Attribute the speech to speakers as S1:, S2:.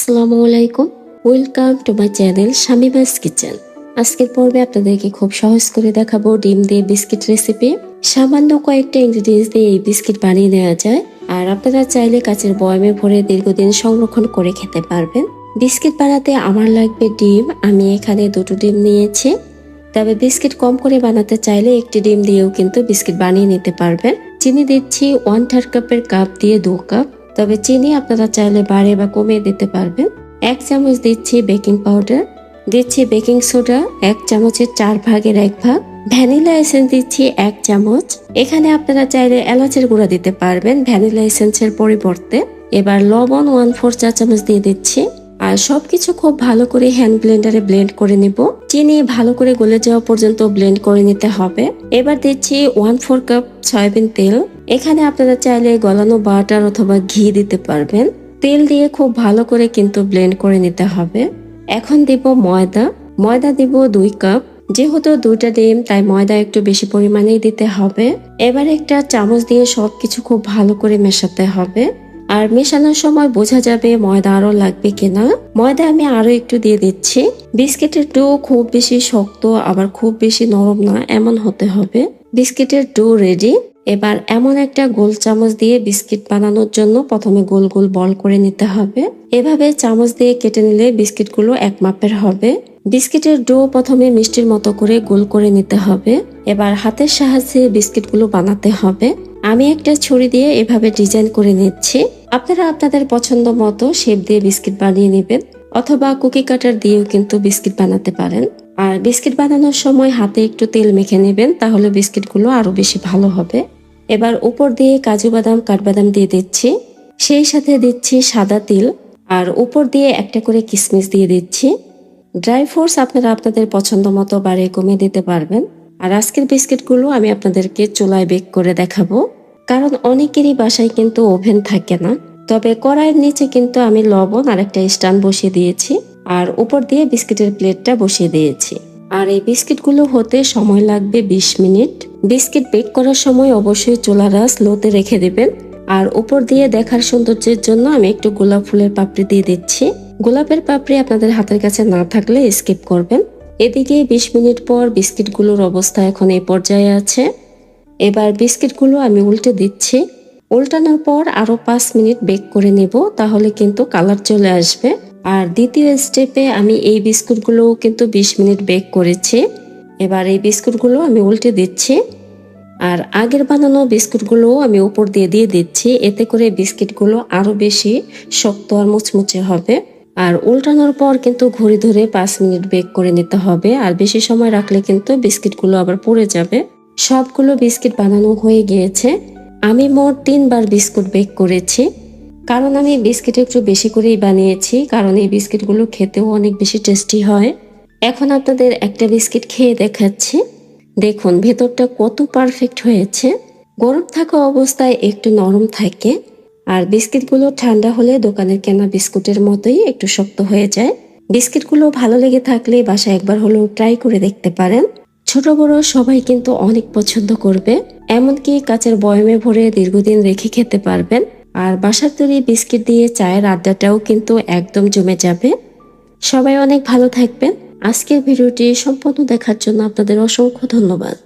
S1: আসসালামু আলাইকুম, welcome to my channel Shamima's kitchen. আজকের পর্বে আপনাদেরকে খুব সহজ করে দেখাবো ডিম দিয়ে বিস্কিট রেসিপি। সামান্য কয়েকটা ইনগ্রিডিয়েন্টস দিয়ে এই বিস্কিট বানিয়ে নেওয়া যায়, আর আপনারা চাইলে কাচের বয়ামে ভরে দীর্ঘদিন সংরক্ষণ করে খেতে পারবেন। বিস্কিট বানাতে আমার লাগবে ডিম। আমি এখানে 2টো ডিম নিয়েছি, তবে বিস্কিট কম করে বানাতে চাইলে একটি ডিম দিয়েও কিন্তু বিস্কিট বানিয়ে নিতে পারবেন। চিনি দিচ্ছি 1/3 কাপের কাপ দিয়ে 2 কাপ, তবে চিনি আপনারা চাইলে বাড়িয়ে বা কমিয়ে দিতে পারবেন। 1 চামচ দিচ্ছি বেকিং পাউডার, দিচ্ছি বেকিং সোডা 1 চামচের 4 ভাগের 1 ভাগ, ভ্যানিলা এসেন্স দিচ্ছি 1 চামচ। এখানে আপনারা চাইলে এলাচের গুঁড়া দিতে পারবেন ভ্যানিলা এসেন্সের পরিবর্তে। এবার লবণ 1/4 চা চামচ দিয়ে দিচ্ছি, আর সবকিছু খুব ভালো করে হ্যান্ড ব্লেন্ডারে ব্লেন্ড করে নিব। চিনি ভালো করে গলে যাওয়া পর্যন্ত ব্লেন্ড করে নিতে হবে। এবার দিচ্ছি 1/4 কাপ সয়াবিন তেল। এখানে আপনারা চাইলে গলানো বাটার অথবা ঘি দিতে পারবেন। তেল দিয়ে খুব ভালো করে কিন্তু ব্লেন্ড করে নিতে হবে। এখন দিব ময়দা দিব 2 কাপ। যেহেতু 2টা ডিম তাই ময়দা একটু বেশি পরিমাণেই দিতে হবে। এবার একটা চামচ দিয়ে সবকিছু খুব ভালো করে মেশাতে হবে, আর মেশানোর সময় বোঝা যাবে ময়দা আরো লাগবে কিনা। ময়দা আমি আরো একটু দিয়ে দিচ্ছি। বিস্কিটের ডো খুব বেশি শক্ত আবার খুব বেশি নরম না, এমন হতে হবে। বিস্কিটের ডো রেডি। এবার এমন একটা গোল চামচ দিয়ে বিস্কিট বানানোর জন্য প্রথমে গোল গোল বল করে নিতে হবে। এভাবে চামচ দিয়ে কেটে নিলে বিস্কিটগুলো এক মাপের হবে। বিস্কিটের ডো প্রথমে মিষ্টির মতো করে গোল করে নিতে হবে। এবার হাতের সাহায্যে বিস্কিটগুলো বানাতে হবে। আমি একটা ছুরি দিয়ে এভাবে ডিজাইন করে নিচ্ছি। আপনারা আপনাদের পছন্দ মতো শেপ দিয়ে বিস্কিট বানিয়ে নেবেন, অথবা কুকি কাটার দিয়েও কিন্তু বিস্কিট বানাতে পারেন। আর বিস্কিট বানানোর সময় হাতে একটু তেল মেখে নেবেন, তাহলে বিস্কিটগুলো আরো বেশি ভালো হবে। এবার উপর দিয়ে কাজু বাদাম কাঠবাদাম দিয়ে দিচ্ছি, সেই সাথে দিচ্ছি সাদা তিল, আর উপর দিয়ে একটা করে কিশমিশ দিয়ে দিচ্ছি। ড্রাই ফ্রুটস আপনারা আপনাদের পছন্দ মতো বাড়িয়ে কমিয়ে দিতে পারবেন। আর আজকের বিস্কিটগুলো আমি আপনাদেরকে চুলায় বেক করে দেখাবো, কারণ অনেকেরই বাসায় কিন্তু ওভেন থাকে না। তবে কড়াইয়ের নিচে কিন্তু আমি লবণ আর একটা স্ট্যান্ড বসিয়ে দিয়েছি, আর উপর দিয়ে বিস্কিটের প্লেটটা বসিয়ে দিয়েছি। আর এই বিস্কিটগুলো হতে সময় লাগবে 20 মিনিট। বিস্কিট বেক করার সময় অবশ্যই চুলার আঁচ লোতে রেখে দেবেন। আর উপর দিয়ে দেখার সৌন্দর্যের জন্য আমি একটু গোলাপ ফুলের পাপড়ি দিয়ে দিচ্ছি। গোলাপের পাপড়ি আপনাদের হাতের কাছে না থাকলে স্কিপ করবেন। এদিকে 20 মিনিট পর বিস্কিটগুলোর অবস্থা এখন এই পর্যায়ে আছে। এবার বিস্কিটগুলো আমি উল্টে দিচ্ছি। উল্টানোর পর আরো 5 মিনিট বেক করে নেব, তাহলে কিন্তু কালার চলে আসবে। আর দ্বিতীয় স্টেপে আমি এই বিস্কুটগুলো কিন্তু 20 মিনিট বেক করেছি। এবার এই বিস্কুটগুলো আমি উল্টে দিচ্ছি, আর আগের বানানো বিস্কুটগুলো আমি উপর দিয়ে দিয়ে দিচ্ছি। এতে করে বিস্কিটগুলো আরো বেশি শক্ত আর মুচমুচে হবে। আর উল্টানোর পর কিন্তু ঘড়ি ধরে 5 মিনিট বেক করে নিতে হবে, আর বেশি সময় রাখলে কিন্তু বিস্কিটগুলো আবার পুড়ে যাবে। সবগুলো বিস্কিট বানানো হয়ে গিয়েছে। আমি মোট 3 বার বিস্কুট বেক করেছি, কারণ আমি বিস্কিট একটু বেশি করেই বানিয়েছি, কারণ এই বিস্কিটগুলো খেতেও অনেক বেশি টেস্টি হয়। এখন আপনাদের একটা বিস্কিট খেয়ে দেখাচ্ছি। দেখুন ভেতরটা কত পারফেক্ট হয়েছে। গরম থাকা অবস্থায় একটু নরম থাকে, আর বিস্কিটগুলো ঠান্ডা হলে দোকানের কেনা বিস্কুটের মতোই একটু শক্ত হয়ে যায়। বিস্কিটগুলো ভালো লেগে থাকলে বাসায় একবার হলেও ট্রাই করে দেখতে পারেন। ছোট বড় সবাই কিন্তু অনেক পছন্দ করবে, এমনকি কাচের বয়ামে ভরে দীর্ঘদিন রেখে খেতে পারবেন। আর বাসার তৈরি বিস্কিট দিয়ে চায়ের আড্ডাটাও কিন্তু একদম জমে যাবে। সবাই অনেক ভালো থাকবেন। আজকের ভিডিওটি সম্পূর্ণ দেখার জন্য আপনাদের অসংখ্য ধন্যবাদ।